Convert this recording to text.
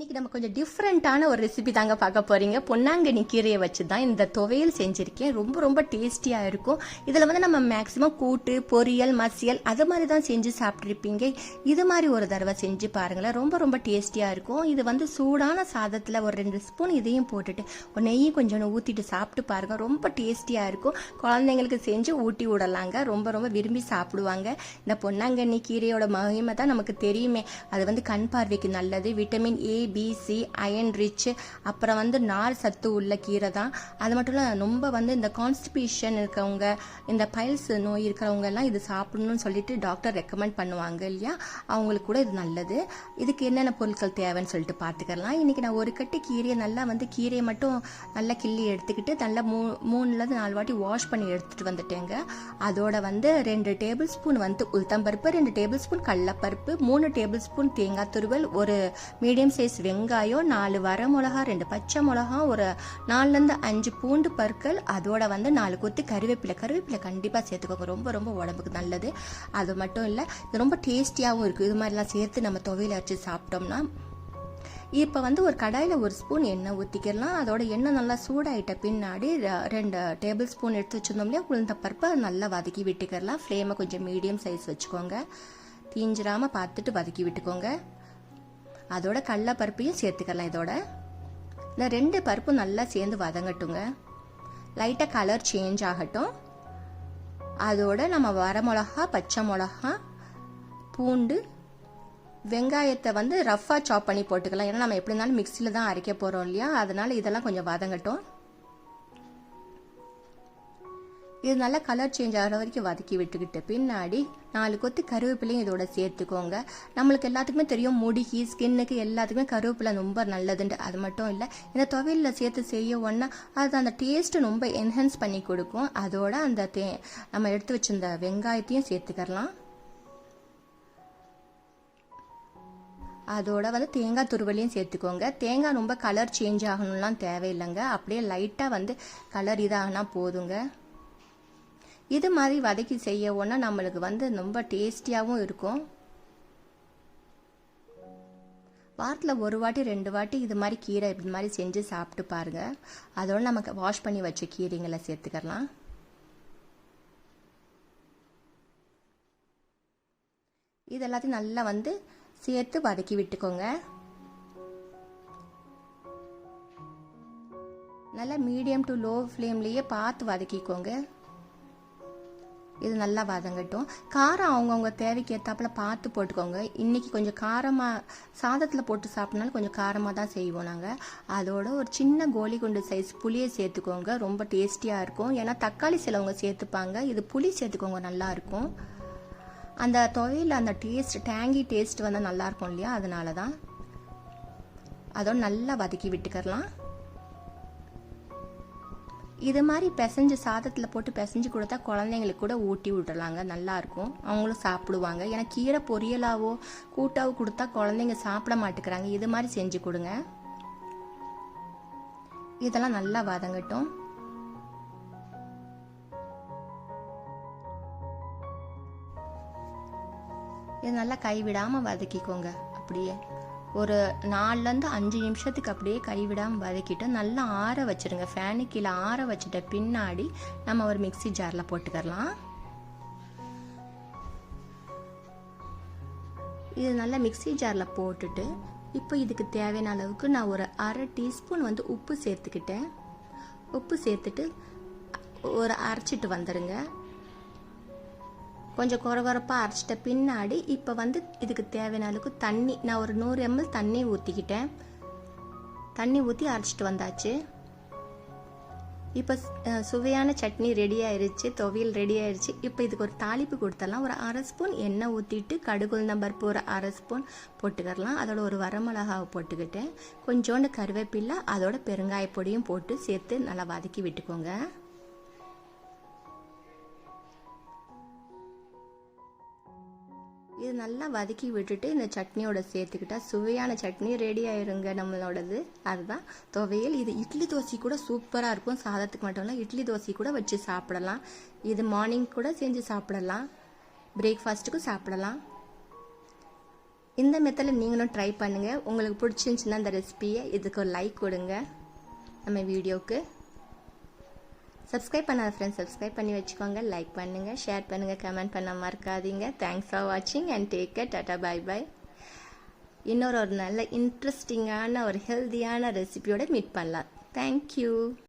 இன்னைக்கு நம்ம கொஞ்சம் டிஃப்ரெண்ட்டான ஒரு ரெசிபி தாங்க பார்க்க போறீங்க. பொன்னாங்கண்ணி கீரையை வச்சு தான் இந்த துவையல் செஞ்சிருக்கேன். ரொம்ப ரொம்ப டேஸ்டியாக இருக்கும். இதில் வந்து நம்ம மேக்ஸிமம் கூட்டு, பொரியல், மசியல் அது மாதிரி தான் செஞ்சு சாப்பிட்ருப்பீங்க. இது மாதிரி ஒரு தடவை செஞ்சு பாருங்களேன். ரொம்ப ரொம்ப டேஸ்டியாக இருக்கும். இது வந்து சூடான சாதத்தில் ஒரு 2 ஸ்பூன் இதையும் போட்டுட்டு ஒரு நெய்யும் கொஞ்சம் ஊற்றிட்டு சாப்பிட்டு பாருங்க. ரொம்ப டேஸ்டியாக இருக்கும். குழந்தைங்களுக்கு செஞ்சு ஊட்டி விடலாங்க. ரொம்ப ரொம்ப விரும்பி சாப்பிடுவாங்க. இந்த பொன்னாங்கண்ணி கீரையோட மகிமை தான் நமக்கு தெரியுமே. அது வந்து கண் பார்வைக்கு நல்லது. Vitamin A, B, C, iron rich, அப்புறம் வந்து நார் சத்து உள்ள கீரை தான். அது மட்டும் இல்லை, ரொம்ப வந்து இந்த கான்ஸ்டிபேஷன் இருக்கிறவங்க, இந்த பைல்ஸ் நோய் இருக்கிறவங்க எல்லாம் இது சாப்பிடணும்னு சொல்லிட்டு டாக்டர் ரெக்கமெண்ட் பண்ணுவாங்க இல்லையா, அவங்களுக்கு கூட இது நல்லது. இதுக்கு என்னென்ன பொருட்கள் தேவைன்னு சொல்லிட்டு பார்த்துக்கலாம். இன்னைக்கு நான் ஒரு கட்டு கீரையை நல்லா வந்து கீரையை மட்டும் நல்லா கிள்ளி எடுத்துக்கிட்டு நல்லா 3லேருந்து 4 வாட்டி வாஷ் பண்ணி எடுத்துட்டு வந்துட்டேங்க. அதோட வந்து 2 டேபிள் ஸ்பூன் வந்து உளுத்தம்பருப்பு, 2 டேபிள் ஸ்பூன் கடலப்பருப்பு, 3 டேபிள் ஸ்பூன் தேங்காய் துருவல், ஒரு மீடியம் சைஸ் வெங்காயம், 4 வரமிளகா, 2 பச்சை மிளகா, ஒரு 4லேருந்து 5 பூண்டு பற்கள், அதோட வந்து 4 கொத்து கருவேப்பிலை கண்டிப்பாக சேர்த்துக்கோங்க. ரொம்ப ரொம்ப உடம்புக்கு நல்லது. அது மட்டும் இல்லை, இது ரொம்ப டேஸ்டியாகவும் இருக்குது. இது மாதிரிலாம் சேர்த்து நம்ம துவையில அரைச்சி சாப்பிட்டோம்னா. இப்போ வந்து ஒரு கடாயில் 1 ஸ்பூன் எண்ணெய் ஊற்றிக்கலாம். அதோட எண்ணெய் நல்லா சூடாயிட்ட பின்னாடி 2 டேபிள் ஸ்பூன் எடுத்து வச்சுருந்தோம் இல்லையா, உளுந்த பருப்பை நல்லா வதக்கி விட்டுக்கலாம். ஃப்ளேமை கொஞ்சம் மீடியம் சைஸ் வச்சுக்கோங்க. தீஞ்சிராமல் பார்த்துட்டு வதக்கி விட்டுக்கோங்க. அதோட கடலப்பருப்பையும் சேர்த்துக்கலாம். இதோட இந்த 2 பருப்பும் நல்லா சேர்ந்து வதங்கட்டுங்க. லைட்டாக கலர் சேஞ்ச் ஆகட்டும். அதோட நம்ம வரமிளகா, பச்சை மிளகா, பூண்டு, வெங்காயத்தை வந்து ரஃப்பாக சாப் பண்ணி போட்டுக்கலாம். ஏன்னா நம்ம எப்படி இருந்தாலும் மிக்சியில் தான் அரைக்க போகிறோம் இல்லையா, அதனால இதெல்லாம் கொஞ்சம் வதங்கட்டும். இது நல்லா கலர் சேஞ்ச் ஆகிற வரைக்கும் வதக்கி விட்டுக்கிட்டு பின்னாடி 4 கொத்து கருவேப்பிலையும் இதோட சேர்த்துக்கோங்க. நம்மளுக்கு எல்லாத்துக்குமே தெரியும், முடிக்கு, ஸ்கின்னுக்கு எல்லாத்துக்குமே கருவேப்பிலை ரொம்ப நல்லதுண்டு. அது மட்டும் இல்லை, இந்த துவையலில் சேர்த்து செய்ய ஒன்றா அது அந்த டேஸ்ட்டு ரொம்ப என்ஹான்ஸ் பண்ணி கொடுக்கும். அதோட அந்த நம்ம எடுத்து வச்சிருந்த வெங்காயத்தையும் சேர்த்துக்கலாம். அதோட வந்து தேங்காய் துருவலையும் சேர்த்துக்கோங்க. தேங்காய் ரொம்ப கலர் சேஞ்ச் ஆகணும்லாம் தேவையில்லைங்க. அப்படியே லைட்டாக வந்து கலர் இதாகனா போதுங்க. இது மாதிரி வதக்கி செய்ய ஒன்றா நம்மளுக்கு வந்து ரொம்ப டேஸ்டியாகவும் இருக்கும். வாரத்தில் 1 வாட்டி 2 வாட்டி இது மாதிரி கீரை இது மாதிரி செஞ்சு சாப்பிட்டு பாருங்க. அதோட நமக்கு வாஷ் பண்ணி வச்ச கீரைங்களை சேர்த்துக்கலாம். இது எல்லாத்தையும் நல்லா வந்து சேர்த்து வதக்கி விட்டுக்கோங்க. நல்லா மீடியம் டு லோ ஃப்ளேம்லேயே பார்த்து வதக்கிக்கோங்க. இது நல்லா வதங்கட்டும். காரம் அவங்கவுங்க தேவைக்கு ஏற்றாப்புல பார்த்து போட்டுக்கோங்க. இன்றைக்கி கொஞ்சம் காரமாக சாதத்தில் போட்டு சாப்பிட்னாலும் கொஞ்சம் காரமாக தான் செய்வோம் நாங்கள். அதோட ஒரு சின்ன கோலி குண்டு சைஸ் புளியை சேர்த்துக்கோங்க. ரொம்ப டேஸ்டியாக இருக்கும். ஏன்னா தக்காளி சிலவங்க சேர்த்துப்பாங்க, இது புளி சேர்த்துக்கோங்க, நல்லாயிருக்கும். அந்த துவையில் அந்த டேஸ்ட், டேங்கி டேஸ்ட் வந்து நல்லாயிருக்கும் இல்லையா, அதனால தான். அதோட நல்லா வதக்கி விட்டுக்கலாம். இது மாதிரி பிசைஞ்சு சாதத்தில் போட்டு பிசைஞ்சு கொடுத்தா குழந்தைங்களுக்கு கூட ஊட்டி விட்டுலாங்க, நல்லாயிருக்கும். அவங்களும் சாப்பிடுவாங்க. ஏன்னா கீரை பொரியலாவோ கூட்டாவோ கொடுத்தா குழந்தைங்க சாப்பிட மாட்டேங்கிறாங்க. இது மாதிரி செஞ்சு கொடுங்க. இதெல்லாம் நல்லா வதங்கட்டும். இது நல்லா கைவிடாமல் வதக்கிக்கோங்க. அப்படியே ஒரு 4லேருந்து 5 நிமிஷத்துக்கு அப்படியே கைவிடாமல் வதக்கிட்டு நல்லா ஆற வச்சுருங்க. ஃபேனு கீழே ஆற வச்சுட்ட பின்னாடி நம்ம ஒரு மிக்சி ஜாரில் போட்டுக்கலாம். இது நல்லா மிக்சி ஜாரில் போட்டுட்டு இப்போ இதுக்கு தேவையான அளவுக்கு நான் ஒரு 1/2 டீஸ்பூன் வந்து உப்பு சேர்த்துக்கிட்டேன். உப்பு சேர்த்துட்டு ஒரு அரைச்சிட்டு வந்துடுங்க. கொஞ்சம் குறகுறப்பாக அரைச்சிட்ட பின்னாடி இப்போ வந்து இதுக்கு தேவையான அளவுக்கு தண்ணி, நான் ஒரு 100 ml தண்ணி ஊற்றிக்கிட்டேன். தண்ணி ஊற்றி அரைச்சிட்டு வந்தாச்சு. இப்போ சுவையான சட்னி ரெடி ஆயிடுச்சு, துவையல் ரெடி ஆயிடுச்சு. இப்போ இதுக்கு ஒரு தாளிப்பு கொடுத்துடலாம். ஒரு 1/2 ஸ்பூன் எண்ணெய் ஊற்றிட்டு கடுகு உளுந்தம்பருப்பு ஒரு 1/2 ஸ்பூன் போட்டுக்கலாம். அதோட ஒரு வரமிளகாவை போட்டுக்கிட்டேன். கொஞ்சோண்டு கருவேப்பிலை, அதோட பெருங்காய பொடியும் போட்டு சேர்த்து நல்லா வதக்கி விட்டுக்கோங்க. இது நல்லா வதக்கி விட்டுட்டு இந்த சட்னியோட சேர்த்துக்கிட்டா சுவையான சட்னி ரெடி ஆயிருங்க நம்மளோடது. அதுதான் துவையல். இது இட்லி தோசை கூட சூப்பராக இருக்கும். சாதத்துக்கு மட்டும் இல்லை, இட்லி தோசை கூட வச்சு சாப்பிடலாம். இது மார்னிங் கூட செஞ்சு சாப்பிடலாம், பிரேக்ஃபாஸ்ட்டுக்கும் சாப்பிடலாம். இந்த மெத்தடில் நீங்களும் ட்ரை பண்ணுங்கள். உங்களுக்கு பிடிச்சிருந்துச்சுன்னா இந்த ரெசிபியை இதுக்கு ஒரு லைக் கொடுங்க. நம்ம வீடியோவுக்கு சப்ஸ்கிரைப் பண்ணாத ஃப்ரெண்ட்ஸ் சப்ஸ்கிரைப் பண்ணி வச்சுக்கோங்க. லைக் பண்ணுங்கள், ஷேர் பண்ணுங்கள், கமெண்ட் பண்ண மறக்காதீங்க. தேங்க்ஸ் ஃபார் வாட்சிங் அண்ட் டேக் கேர். டாட்டா பை பை. இன்னொரு நல்ல இன்ட்ரெஸ்டிங்கான ஒரு ஹெல்த்தியான ரெசிபியோட மீட் பண்ணலாம். தேங்க்யூ.